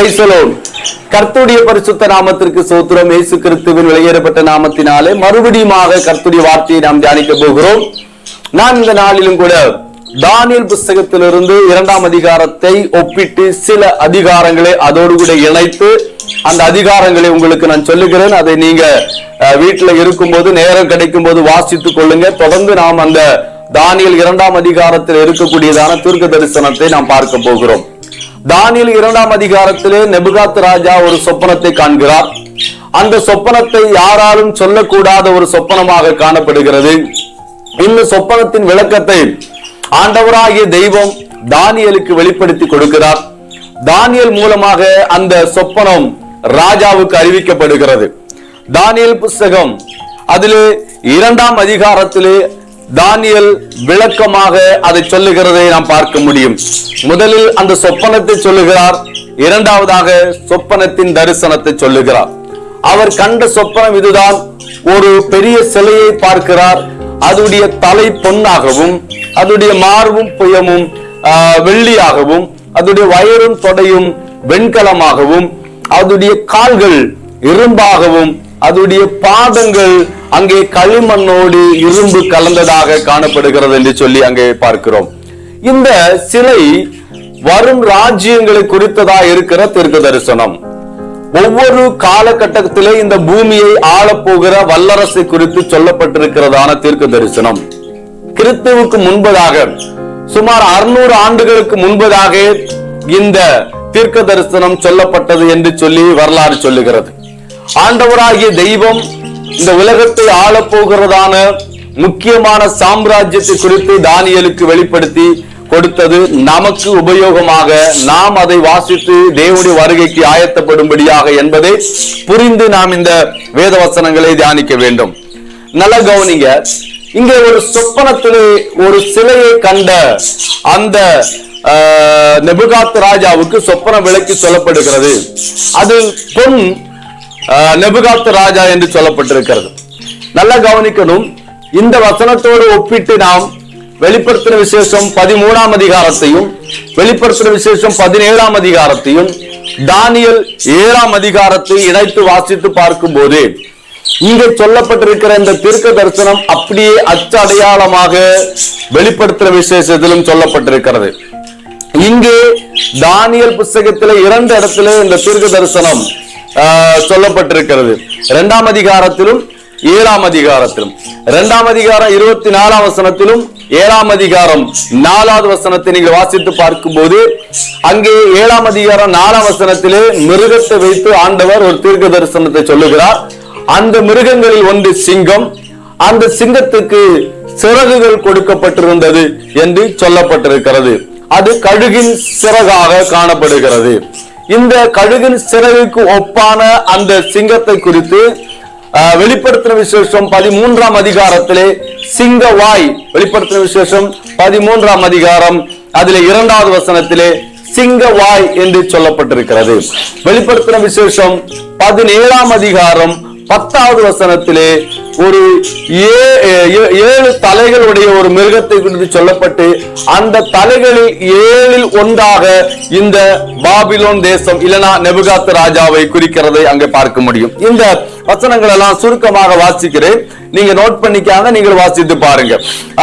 Praise the Lord. கர்த்தருடைய பரிசுத்த நாமத்திற்கு ஸ்தோத்திரம். இயேசு கிறிஸ்துவின் வெளியேறப்பட்ட நாமத்தினாலே மறுபடியுமாக கர்த்தருடைய வார்த்தையை நாம் தியானிக்க போகிறோம். நான் இந்த நாளிலும் கூட தானியேல் புத்தகத்திலிருந்து 2ஆம் அதிகாரத்தை ஒப்பிட்டு சில அதிகாரங்களை அதோடு கூட இணைத்து அந்த அதிகாரங்களை உங்களுக்கு நான் சொல்லுகிறேன். அதை நீங்க வீட்டில் இருக்கும்போது நேரம் கிடைக்கும் போது வாசித்துக் கொள்ளுங்க. தொடர்ந்து நாம் அந்த தானியேல் 2ஆம் அதிகாரத்தில் இருக்கக்கூடியதான தீர்க்க தரிசனத்தை நாம் பார்க்க போகிறோம். தானியேல் 2ஆம் அதிகாரத்திலே நெபுகாத் ராஜா ஒரு சொப்பனத்தை காண்கிறார். அந்த சொப்பனத்தை யாராலும் சொல்லக்கூடாத ஒரு சொப்பனமாக காணப்படுகிறது. இந்த சொப்பனத்தின் விளக்கத்தை ஆண்டவராகிய தெய்வம் தானியேலுக்கு வெளிப்படுத்தி கொடுக்கிறார். தானியேல் மூலமாக அந்த சொப்பனம் ராஜாவுக்கு அறிவிக்கப்படுகிறது. தானியேல் புத்தகம் அதிலே 2ஆம் அதிகாரத்திலே தானியேல் விளக்கமாக அதை சொல்லுகிறதை நாம் பார்க்க முடியும். முதலில் அந்த சொப்பனத்தை சொல்லுகிறார், இரண்டாவதாக சொப்பனத்தின் தரிசனத்தை சொல்லுகிறார். அவர் கண்ட சொப்பனம் இதுதான். ஒரு பெரிய சிலையை பார்க்கிறார். அதுடைய தலை பொன்னாகவும் அதுடைய மார்பும் புயமும் வெள்ளியாகவும் அதுடைய வயரும் தொடையும் வெண்கலமாகவும் அதுடைய கால்கள் இரும்பாகவும் அதுடைய பாதங்கள் அங்கே களிமண்ணோடு இரும்பு கலந்ததாக காணப்படுகிறது என்று சொல்லி அங்கே பார்க்கிறோம். இந்த சிலை வரும் ராஜ்யங்களை குறித்ததா இருக்கிற தீர்க்க தரிசனம். ஒவ்வொரு காலகட்டத்திலே இந்த பூமியை ஆளப்போகிற வல்லரசை குறித்து சொல்லப்பட்டிருக்கிறதான தீர்க்க தரிசனம். கிறிஸ்துவுக்கு முன்பதாக சுமார் 600 ஆண்டுகளுக்கு முன்பதாக இந்த தீர்க்க தரிசனம் சொல்லப்பட்டது என்று சொல்லி வரலாறு சொல்லுகிறது. ஆண்டவராகிய தெய்வம் இந்த உலகத்தை ஆளப்போகிறதான முக்கியமான சாம்ராஜ்யத்தை குறித்து தானியேலுக்கு வெளிப்படுத்தி கொடுத்தது நமக்கு உபயோகமாக, நாம் அதை வாசித்து தேவனுடைய வருகைக்கு ஆயத்தப்படும்படியாக என்பதை புரிந்து நாம் இந்த வேத வசனங்களை தியானிக்க வேண்டும். நல்ல கவனிங்க. இங்கே ஒரு சொப்பனத்திலே ஒரு சிலையை கண்ட அந்த நெபுகாத் ராஜாவுக்கு சொப்பன விளக்கி சொல்லப்படுகிறது. அது பொன் நெபுகாத் ராஜா என்று சொல்லப்பட்டிருக்கிறது. நல்லா கவனிக்கணும். இந்த வசனத்தோடு ஒப்பிட்டு நாம் வெளிப்படுத்தின விசேஷம் 13ஆம் அதிகாரத்தையும் வெளிப்படுத்தின விசேஷம் 17ஆம் அதிகாரத்தையும் தானியேல் 7ஆம் அதிகாரத்தை இணைத்து வாசித்து பார்க்கும் போது இங்கே சொல்லப்பட்டிருக்கிற இந்த தீர்க்க தரிசனம் அப்படியே அச்சடையாளமாக வெளிப்படுத்தின விசேஷத்திலும் சொல்லப்பட்டிருக்கிறது. இங்கே தானியேல் புத்தகத்திலே 2 இடத்துல இந்த தீர்க்க தரிசனம் சொல்லப்பட்டிருக்கிறது. 2ஆம் அதிகாரத்திலும் 7ஆம் அதிகாரத்திலும். 2ஆம் அதிகாரம் 24ஆம் வசனத்திலும் 7ஆம் அதிகாரம் 4வது வசனத்தை நீங்கள் வாசித்து பார்க்கும் போது அங்கே 7ஆம் அதிகாரம் 4ஆம் வசனத்திலே மிருகத்தை வைத்து ஆண்டவர் ஒரு தீர்க்க தரிசனத்தை சொல்லுகிறார். அந்த மிருகங்களில் ஒன்று சிங்கம். அந்த சிங்கத்துக்கு சிறகுகள் கொடுக்கப்பட்டிருந்தது என்று சொல்லப்பட்டிருக்கிறது. அது கழுகின் சிறகாக காணப்படுகிறது. இந்த கழுகின் சிறகுக்கு ஒப்பான அந்த சிங்கத்தை குறித்து வெளிப்படுத்தின விசேஷம் 13ஆம் அதிகாரத்திலே சிங்கவாய், வெளிப்படுத்தின விசேஷம் 13ஆம் அதிகாரம் அதிலே 2வது வசனத்திலே சிங்கவாய் என்று சொல்லப்பட்டிருக்கிறது. வெளிப்படுத்தின விசேஷம் 17ஆம் அதிகாரம் 10வது வசனத்திலே ஒரு 7 தலைகளுடைய ஒரு மிருகத்தை குறித்து சொல்லப்பட்டு அந்த தலைகளில் 7இல் ஒன்றாக இந்த பாபிலோன் தேசம் இல்லனா நெபுகாத் ராஜாவை குறிக்கிறதை அங்கே பார்க்க முடியும். இந்த வசனங்கள் எல்லாம் சுருக்கமாக வாசிக்கிறேன், நீங்க நோட் பண்ணிக்காங்க, நீங்கள் வாசித்து பாருங்க.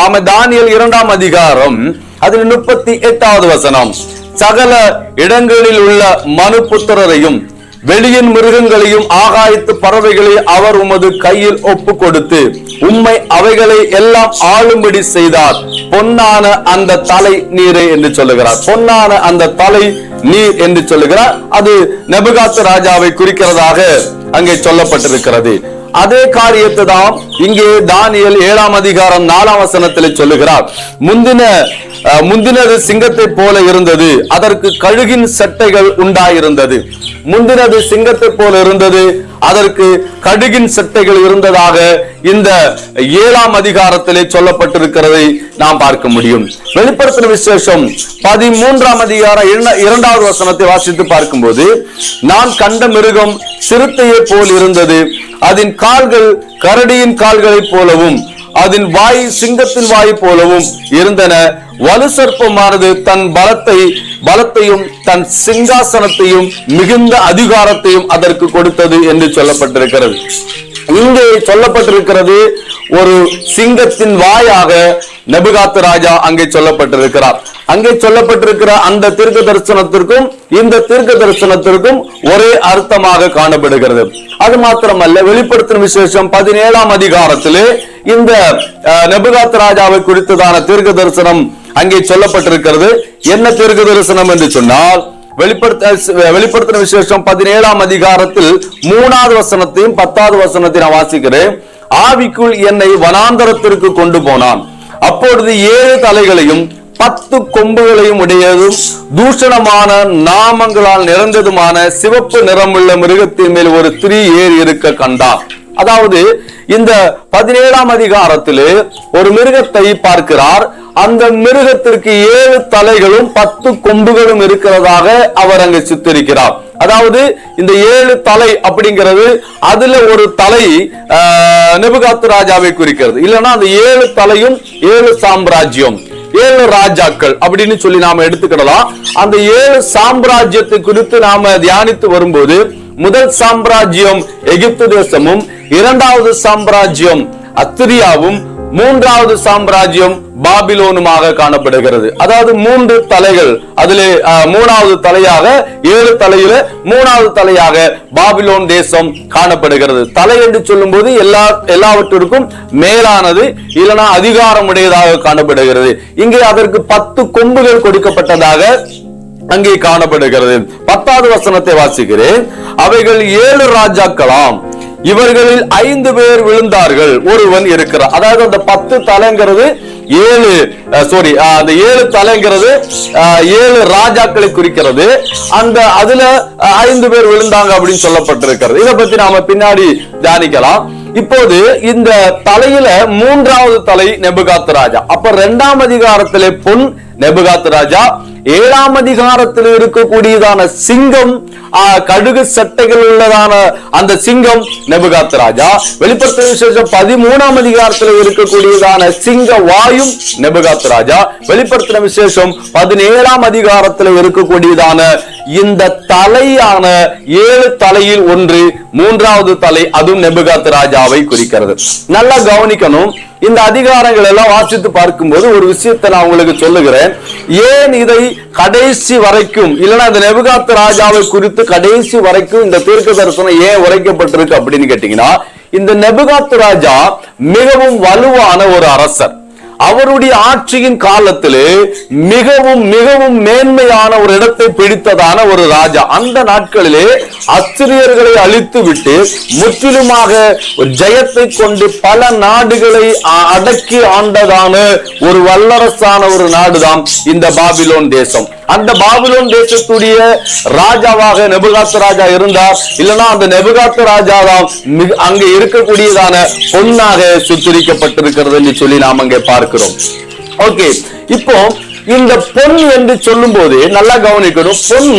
ஆமா, தானியேல் 2ஆம் அதிகாரம் அதில் 38வது வசனம். சகல இடங்களில் உள்ள மனுபுத்திரரையும் வெளியின் மிருகங்களையும் ஆகாயத்து பறவைகளை அவர் உமது கையில் ஒப்பு கொடுத்து உம்மை அவைகளை எல்லாம் ஆளும்படி செய்தார். பொன்னான அந்த தலை நீரே என்று சொல்லுகிறார். பொன்னான அந்த தலை நீர் என்று சொல்லுகிறார். அது நெபுகாத் ராஜாவை குறிக்கிறதாக அங்கே சொல்லப்பட்டிருக்கிறது. அதே காரியத்தை தான் இங்கே தானியேல் 7ஆம் அதிகாரம் 4ஆம் வசனத்தில் சொல்லுகிறார். முந்தினது சிங்கத்தை போல இருந்தது, அதற்கு கழுகின் சட்டைகள் உண்டாயிருந்தது. முந்தினது சிங்கத்தை போல இருந்தது, அதற்கு கழுகின் சட்டைகள் இருந்ததாக இந்த 7ஆம் அதிகாரத்திலே சொல்லப்பட்டிருக்கிறதை நாம் பார்க்க முடியும். வெளிப்படுத்தின விசேஷம் 13ஆம் அதிகாரம் 2வது வசனத்தை வாசித்து பார்க்கும்போது நான் கண்ட மிருகம் சிறுத்தையை போல் இருந்தது, அதன் கால்கள் கரடியின் கால்களைப் போலவும் அதன் வாய் சிங்கத்தின் வாய் போலவும் இருந்தன. வலு சர்ப்பமானது தன் பலத்தையும் தன் சிங்காசனத்தையும் மிகுந்த அதிகாரத்தையும் அதற்கு கொடுத்தது என்று சொல்லப்பட்டிருக்கிறது. இங்கே சொல்லப்பட்டிருக்கிறது ஒரு சிங்கத்தின் வாயாக நெபுகாத் ராஜா அங்கே சொல்லப்பட்டிருக்கிறார். அங்கே சொல்லப்பட்டிருக்கிற அந்த தீர்க்க தரிசனத்திற்கும் இந்த தீர்க்க தரிசனத்திற்கும் ஒரே அர்த்தமாக காணப்படுகிறது. அது மாத்திரமல்ல, வெளிப்படுத்தின விசேஷம் 17ஆம் அதிகாரத்திலே இந்த நெபுகாத் ராஜாவை குறித்ததான தீர்க்க தரிசனம் அங்கே சொல்லப்பட்டிருக்கிறது. என்ன தீர்க்க தரிசனம் என்று சொன்னால், வெளிப்படுத்தின விசேஷம் 17ஆம் அதிகாரத்தில் 3வது வசனத்தையும் 10வது வசனத்தை நான் வாசிக்கிறேன். ஆவிக்குள் என்னை வனாந்தரத்திற்கு கொண்டு போனான். அப்பொழுது 7 தலைகளையும் 10 கொம்புகளையும் உடையதும் தூஷணமான நாமங்களால் நிறைந்ததுமான சிவப்பு நிறமுள்ள மிருகத்தின் மேல் ஒரு ஸ்திரீ ஏறி இருக்க கண்டார். அதாவது இந்த 17ஆம் அதிகாரத்திலே ஒரு மிருகத்தை பார்க்கிறார். அந்த மிருகத்திற்கு 7 தலைகளும் 10 கொம்புகளும் இருக்கிறதாக அவர் அங்கு சித்தரிக்கிறார். அதாவது இந்த 7 தலை அப்படிங்கிறது அதுல ஒரு தலை நெபுகாத் ராஜாவை குறிக்கிறது. இல்லைன்னா அந்த 7 தலையும் 7 சாம்ராஜ்யம், 7 ராஜாக்கள் அப்படின்னு சொல்லி நாம எடுத்துக்கிடலாம். அந்த 7 சாம்ராஜ்யத்தை குறித்து நாம தியானித்து வரும்போது, முதல் சாம்ராஜ்யம் எகிப்து தேசமும், 2வது சாம்ராஜ்யம் அத்திரியாவும், 3வது சாம்ராஜ்யம் பாபிலோனுமாக காணப்படுகிறது. அதாவது 3 தலைகள், அதிலே 3வது தலையாக 7 தலையில 3வது தலையாக பாபிலோன் தேசம் காணப்படுகிறது. தலை என்று சொல்லும் போது எல்லாவற்றிற்கும் மேலானது, இல்லைனா அதிகாரம் உடையதாக காணப்படுகிறது. இங்கே அதற்கு 10 கொம்புகள் கொடுக்கப்பட்டதாக அங்கே காணப்படுகிறது. 10வது வசனத்தை வாசிக்கிறேன். அவைகள் 7 ராஜாக்களாம், இவர்களில் 5 பேர் விழுந்தார்கள், ஒருவன் இருக்கிறார். அதாவது அந்த 10 தலைங்கிறது அந்த 7 தலைங்கிறது 7 ராஜாக்களை குறிக்கிறது. அதுல 5 பேர் விழுந்தாங்க அப்படின்னு சொல்லப்பட்டிருக்கிறது. இதை பத்தி நாம பின்னாடி தியானிக்கலாம். இப்போது இந்த தலையில 3வது தலை நெபுகாத் ராஜா. அப்ப 2ஆம் அதிகாரத்திலே பொன் நெபுகாத் ராஜா, 7ஆம் அதிகாரத்தில் இருக்கக்கூடியதான சிங்கம், கடுகு சட்டைகள் உள்ளதான அந்த சிங்கம் நெபுகாத் ராஜா. வெளிப்படுத்தின விசேஷம் 13ஆம் அதிகாரத்தில் இருக்கக்கூடியதான சிங்க வாயும் நெபுகாத் ராஜா. வெளிப்படுத்தின விசேஷம் 17ஆம் அதிகாரத்தில் இருக்கக்கூடியதான இந்த தலையான 7 தலையில் ஒன்று, 3வது தலை, அதுவும் நெபுகாத் ராஜாவை குறிக்கிறது. நல்லா கவனிக்கணும். இந்த அதிகாரங்கள் எல்லாம் வாசித்து பார்க்கும்போது ஒரு விஷயத்தை நான் உங்களுக்கு சொல்லுகிறேன். ஏன் இதை கடைசி வரைக்கும், இல்லைன்னா இந்த நெபுகாத் ராஜாவை குறித்து கடைசி வரைக்கும் இந்த தீர்க்க தரிசனம் ஏன் உரைக்கப்பட்டிருக்கு அப்படின்னு கேட்டீங்கன்னா, இந்த நெபுகாத் ராஜா மிகவும் வலுவான ஒரு அரசர். அவருடைய ஆட்சியின் காலத்திலே மிகவும் மிகவும் மேன்மையான ஒரு இடத்தை பிடித்ததான ஒரு ராஜா. அந்த நாட்களிலே அஸ்திரியர்களை அழித்து விட்டு முற்றிலுமாக ஜெயத்தை கொண்டு பல நாடுகளை அடக்கி ஆண்டதான ஒரு வல்லரசான ஒரு நாடுதான் இந்த பாபிலோன் தேசம். அந்த பாபிலோன் தேசத்துடைய ராஜாவாக நெபுகாத் ராஜா இருந்தார். இல்லைன்னா அந்த நெபுகாத் ராஜா தான் அங்க இருக்கக்கூடியதான பொன்னாக சுத்திரிக்கப்பட்டிருக்கிறது என்று சொல்லி நாம் அங்கே பார்க்கிறோம். ஓகே, இப்போ இந்த பொன் என்று சொல்லும் போது நல்லா கவனிக்கணும். பொன்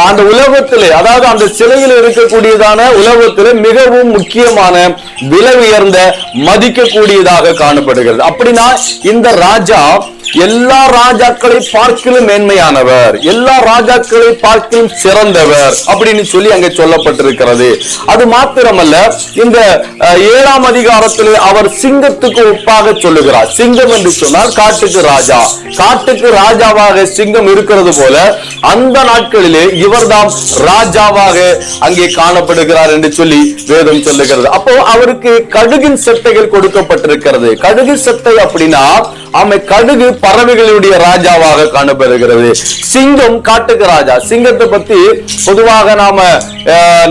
அந்த உலகத்திலே, அதாவது அந்த சிலையில் இருக்கக்கூடியதான உலகத்திலே மிகவும் முக்கியமான, விலை உயர்ந்த, மதிக்கக்கூடியதாக காணப்படுகிறது. அப்படின்னா இந்த ராஜா எல்லா ராஜாக்களை பார்க்கிலும் மேன்மையானவர், எல்லா ராஜாக்களை பார்க்கிலும் சிறந்தவர் அப்படின்னு சொல்லி அங்கே சொல்லப்பட்டிருக்கிறது. அது மாத்திரமல்ல, இந்த 7ஆம் அதிகாரத்தில் அவர் சிங்கத்துக்கு ஒப்பாக சொல்லுகிறார். சிங்கம் என்று சொன்னால் காட்டுக்கு ராஜா, காட்டுக்கு ராஜாவாக சிங்கம் இருக்கிறது போல அந்த நாட்களிலே இவர்தான் ராஜாவாக அங்கே காணப்படுகிறார் என்று சொல்லி வேதம் சொல்லுகிறது. அப்போ அவருக்கு கடுகின் சட்டைகள் கொடுக்கப்பட்டிருக்கிறது. கடுகு சட்டை அப்படின்னா கடுகு பறவைகளுடைய ராஜாவாக காணப்படுகிறது. சிங்கம் காட்டுக்கு ராஜா. சிங்கத்தை பத்தி பொதுவாக நாம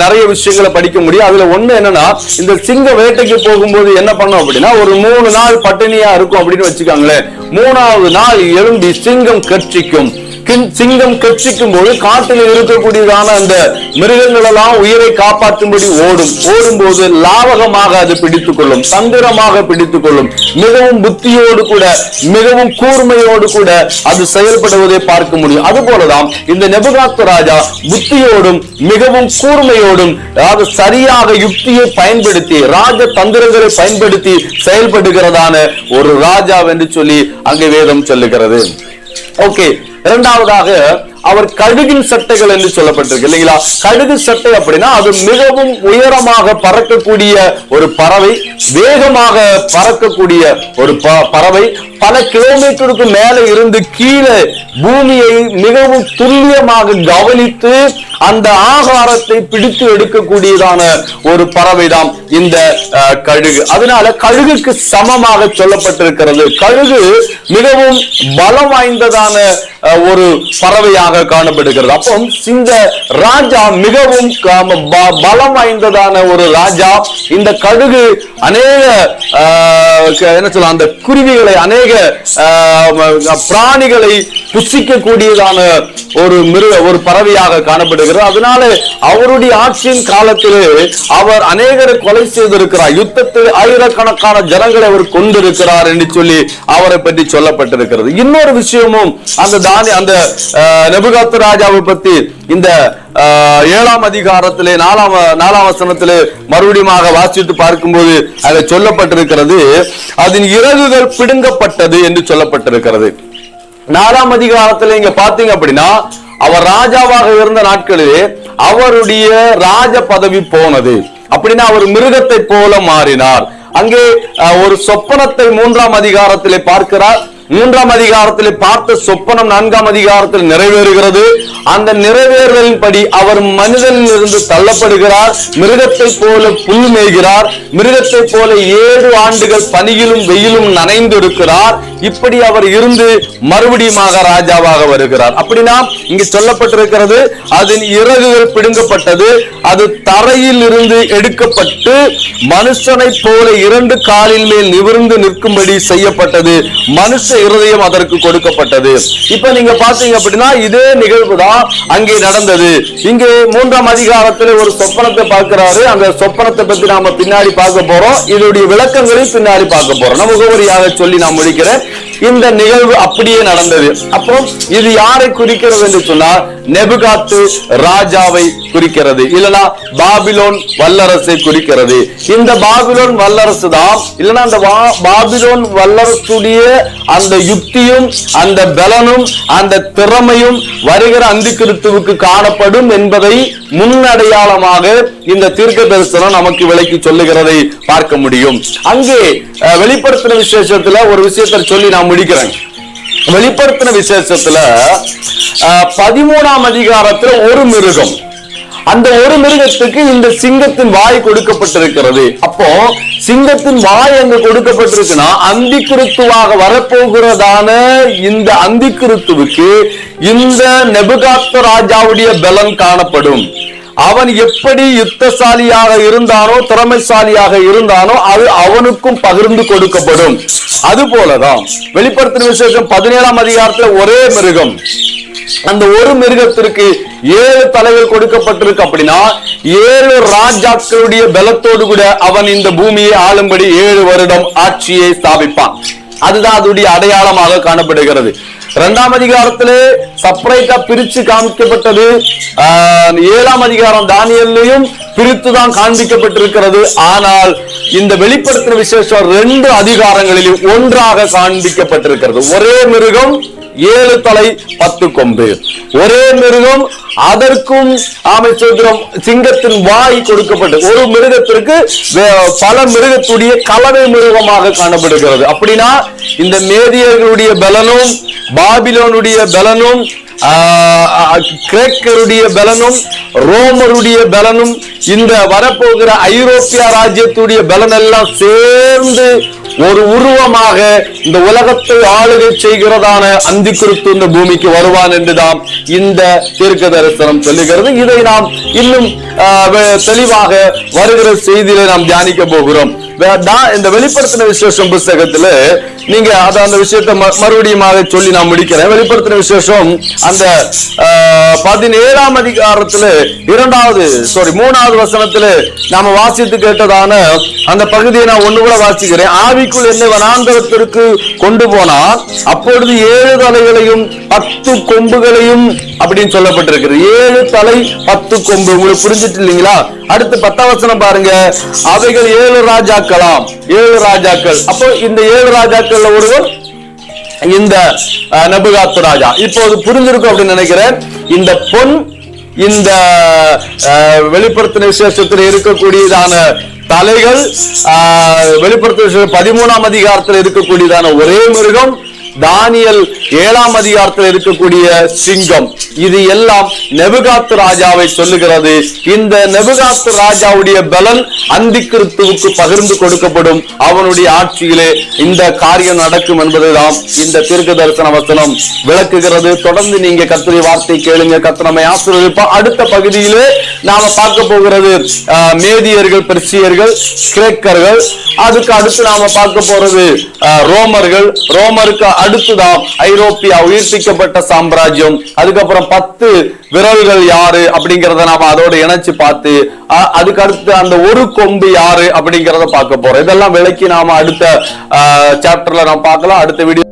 நிறைய விஷயங்களை படிக்க முடியும். அதுல ஒண்ணு என்னன்னா, இந்த சிங்க வேட்டைக்கு போகும்போது என்ன பண்ணும் அப்படின்னா, ஒரு 3 நாள் பட்டினியா இருக்கும் அப்படின்னு வச்சுக்காங்களேன். 3வது நாள் எழும்பி சிங்கம் கர்ச்சிக்கும். சிங்கம் கட்சிக்கும் போது காட்டில் இருக்கக்கூடியதான அந்த மிருகங்கள் எல்லாம் உயிரை காப்பாற்றும்படி ஓடும்போது லாவகமாக அது பிடித்துக் கொள்ளும், தந்திரமாக பிடித்துக் கொள்ளும், மிகவும் புத்தியோடு கூட மிகவும் கூர்மையோடு கூட அது செயல்படுவதை பார்க்க முடியும். அதுபோலதான் இந்த நேபுகாத்நேச்சார் புத்தியோடும் மிகவும் கூர்மையோடும், அதாவது சரியாக யுக்தியை பயன்படுத்தி ராஜ தந்திரங்களை பயன்படுத்தி செயல்படுகிறதான ஒரு ராஜா என்று சொல்லி அங்கே வேதம் சொல்லுகிறது. ஓகே, இரண்டாவதாக அவர் கழுகின் சட்டைகள் என்று சொல்லப்பட்டிருக்கு இல்லைங்களா? கழுகு சட்டை அப்படின்னா அது மிகவும் உயரமாக பறக்கக்கூடிய ஒரு பறவை, வேகமாக பறக்கக்கூடிய ஒரு பறவை, பல கிலோமீட்டருக்கு மேலே இருந்து கீழே பூமியை மிகவும் துல்லியமாக கவனித்து அந்த ஆகாரத்தை பிடித்து எடுக்கக்கூடியதான ஒரு பறவைதான் இந்த கழுகு. அதனால கழுகுக்கு சமமாக சொல்லப்பட்டிருக்கிறது. கழுகு மிகவும் பலம் வாய்ந்ததான ஒரு பறவையாக காணப்படுகிறது. அப்போ இந்த ராஜா மிகவும் பலம் வாய்ந்ததான ஒரு ராஜா. இந்த கழுகு அநேக என்ன சொல்ல, அந்த குருவிகளை, அநேக பிராணிகளை புசிக்கக்கூடியதான ஒரு பறவையாக காணப்படுகிறது. அதனால அவருடைய ஆட்சியின் காலத்திலே அவர் அநேகரை கொலை செய்திருக்கிறார், யுத்தத்தில் ஆயிரக்கணக்கான ஜனங்களை அவர் கொண்டிருக்கிறார் என்று சொல்லி அவரை பற்றி சொல்லப்பட்டிருக்கிறது. இன்னொரு விஷயமும் அந்த நேபுகாத்நேச்சார் ராஜாவை பற்றி இந்த 7ஆம் அதிகாரத்திலே 4ஆம் வசனத்திலே மறுபடியும் வாசித்து பார்க்கும்போது அதை சொல்லப்பட்டிருக்கிறது, அதன் இறகுகள் பிடுங்கப்பட்டது என்று சொல்லப்பட்டிருக்கிறது. 4ஆம் அதிகாரத்தில் இங்க பாத்தீங்க அப்படின்னா, அவர் ராஜாவாக இருந்த நாட்களிலே அவருடைய ராஜ பதவி போனது. அப்படின்னா அவர் மிருகத்தை போல மாறினார். அங்கே ஒரு சொப்பனத்தை 3ஆம் அதிகாரத்திலே பார்க்கிறார். 3ஆம் அதிகாரத்திலே பார்த்த சொப்பனம் 4ஆம் அதிகாரத்தில் நிறைவேறுகிறது. அந்த நிறைவேறுதலின் படி அவர் மனிதனில் இருந்து தள்ளப்படுகிறார், மிருகத்தை போல புல் மேய்கிறார், மிருகத்தை போல 7 ஆண்டுகள் பனியிலும் வெயிலும் நனைந்து இருக்கிறார். இப்படி அவர் இருந்து மறுபடியும் ராஜாவாக வருகிறார். அப்படின்னா இங்கு சொல்லப்பட்டிருக்கிறது, அதன் இறகுகள் பிடுங்கப்பட்டது, அது தரையில் இருந்து எடுக்கப்பட்டு மனுஷனை போல 2 காலின் மேல் நிமிர்ந்து நிற்கும்படி செய்யப்பட்டது. மனுஷ இருதயம் அதற்கு கொடுக்கப்பட்டது. இப்ப நீங்க பாத்தீங்க அப்படின்னா இதே நிகழ்வு தான் அங்கே நடந்தது. இங்கே 3ஆம் அதிகாரத்தில் ஒரு சொப்பனத்தை பார்க்கிறாரு. அந்த சொப்பனத்தை பத்தி நாம பின்னாடி பார்க்க போறோம். இதோடைய விளக்கங்களையும் பின்னாடி பார்க்க போறோம். நம்ம முகவரியாக சொல்லி நான் முடிக்கிறேன். இந்த நிகழ்வு அப்படியே நடந்தது. அப்போ இது யாரை குறிக்கிறது என்று சொன்னால் நேபுகாத்து ராஜாவை குறிக்கிறது, இல்லனா பாபிலோன் வல்லரசை குறிக்கிறது. இந்த பாபிலோன் வல்லரசு தான், இல்லனா அந்த பாபிலோன் வல்லரசுடைய அந்த யுக்தியும் அந்த பலனும் அந்த திறமையும் வருகிற அந்திகிறிஸ்துவுக்கு காணப்படும் என்பதை முன்னடையாளமாக இந்த தீர்க்க தரிசனம் நமக்கு விளக்கி சொல்லுகிறதை பார்க்க முடியும். அங்கே வெளிப்படுத்தின விசேஷத்துல ஒரு விஷயத்தை சொல்லி நான் முடிக்கிறேன். வெளிப்படுத்தின விசேஷத்துல 13ஆம் அதிகாரத்துல ஒரு மிருகம், அந்த ஒரு மிருகத்துக்கு இந்த சிங்கத்தின் வாய் கொடுக்கப்பட்டிருக்கிறது. அப்போ சிங்கத்தின் வாய் அங்கு கொடுக்கப்பட்டிருக்குன்னா அந்திகிறிஸ்துவாக வரப்போகிறதான இந்த அந்திகிறிஸ்துவுக்கு இந்த நேபுகாத்நேச்சார் ராஜாவுடைய பலன் காணப்படும். அவன் எப்படி யுத்தசாலியாக இருந்தானோ, திறமைசாலியாக இருந்தானோ, அது அவனுக்கும் பகிர்ந்து கொடுக்கப்படும். அது போலதான் வெளிப்படுத்தின விசேஷம் 17ஆம் அதிகாரத்துல ஒரே மிருகம், அந்த ஒரு மிருகத்திற்கு 7 தலைகள் கொடுக்கப்பட்டிருக்கு. அப்படின்னா 7 ராஜாக்களுடைய பலத்தோடு கூட அவன் இந்த பூமியை ஆளும்படி 7 வருடம் ஆட்சியை ஸ்தாபிப்பான். அதுதான் அதனுடைய அடையாளமாக காணப்படுகிறது. 2ஆம் அதிகாரத்திலே செப்பரேட்டா பிரிச்சு காமிக்கப்பட்டது. 7ஆம் அதிகாரம் தானியேலையும் பிரித்துதான் காண்பிக்கப்பட்டிருக்கிறது. ஆனால் இந்த வெளிப்படுத்தின விசேஷம் 2 அதிகாரங்களிலும் ஒன்றாக காண்பிக்கப்பட்டிருக்கிறது. ஒரே மிருகம், 7 தலை 10 கொம்பு, ஒரே மிருகம், அதற்கும் சிங்கத்தின் வாய் கொடுக்கப்பட்டு ஒரு மிருகத்திற்கு பல மிருகத்துடைய கலவை மிருகமாக காணப்படுகிறது. அப்படின்னா இந்த மேதியர்களுடைய பலனும் பாபிலோனுடைய பலனும் கிரேக்கருடைய பலனும் ரோமருடைய பலனும் இந்த வரப்போகிற ஐரோப்பிய ராஜ்யத்துடைய பலன் எல்லாம் சேர்ந்து ஒரு உருவமாக இந்த உலகத்தை ஆளுகை செய்கிறதான அந்திகிறிஸ்து இந்த பூமிக்கு வருவான் என்றுதான் இந்த தீர்க்க தரிசனம் சொல்லுகிறது. இதை நாம் இன்னும் தெளிவாக வருகிற செய்தியில நாம் தியானிக்க போகிறோம். இந்த வெளிப்படுத்தின விசேஷம் புஸ்தகத்துல நீங்க அந்த விஷயத்தை மறுபடியும் சொல்லி நான் முடிக்கிறேன். வெளிப்படுத்தின விசேஷம் அந்த 17ஆம் அதிகாரத்துல 3வது வசனத்துல நாம வாசித்து கேட்டதான அந்த பகுதியை நான் ஒண்ணு கூட வாசிக்கிறேன். ஆவிக்குள் என்னை வனாந்தரத்திற்கு கொண்டு போனார், அப்பொழுது 7 தலைகளையும் 10 கொம்புகளையும் அப்படின்னு சொல்லப்பட்டிருக்கிறது. 7 தலை 10 கொம்பு. உங்களுக்கு புரிஞ்சிட்டு இல்லைங்களா? அடுத்து 10ஆம் வசனம் பாருங்க. அவைகள் 7 ராஜாக்களாம். 7 ராஜாக்கள். அப்போ இந்த 7 ராஜாக்கள் ஒருவர் இந்த நெபுகாத் ராஜா. இப்போது புரிஞ்சிருக்கும் அப்படின்னு நினைக்கிறேன். இந்த பொன் இந்த வெளிப்படுத்தின விசேஷத்தில் இருக்கக்கூடியதான தலைகள், வெளிப்படுத்தின 13ஆம் அதிகாரத்தில் இருக்கக்கூடியதான ஒரே மிருகம், தானியேல் 7ஆம் அதிகாரத்தில் இருக்கக்கூடிய சிங்கம், இது எல்லாம் நெபுகாத் ராஜாவை சொல்லுகிறது. இந்த நெபுகாத் ராஜாவுடைய பலன் அந்தி கிறிஸ்துவுக்கு பகிர்ந்து கொடுக்கப்படும். அவனுடைய ஆட்சியிலே இந்த காரியம் நடக்கும் என்பதுதான் இந்த தீர்க்க தரிசன வசனம் விளக்குகிறது. தொடர்ந்து நீங்க கர்த்தருடைய வார்த்தை கேளுங்க. கர்த்தர் நம்மை ஆசீர்வதிப்பார். அடுத்த பகுதியிலே நாம பார்க்க போகிறது மேதியர்கள், பெர்சியர்கள், கிரேக்கர்கள். அதுக்கு அடுத்து நாம பார்க்க போறது ரோமர்கள். ரோமருக்கு அடுத்துதான் ஐரோப்பியா உயிர்ப்பிக்கப்பட்ட சாம்ராஜ்யம். அதுக்கப்புறம் 10 விரல்கள் யாரு அப்படிங்கறத நாம அதோட இணைச்சு பார்த்து அதுக்கு அடுத்து அந்த ஒரு கொம்பு யாரு அப்படிங்கறத பார்க்க போறோம். இதெல்லாம் விளக்கி நாம அடுத்த சாப்டர்ல நாம் பார்க்கலாம். அடுத்த வீடியோ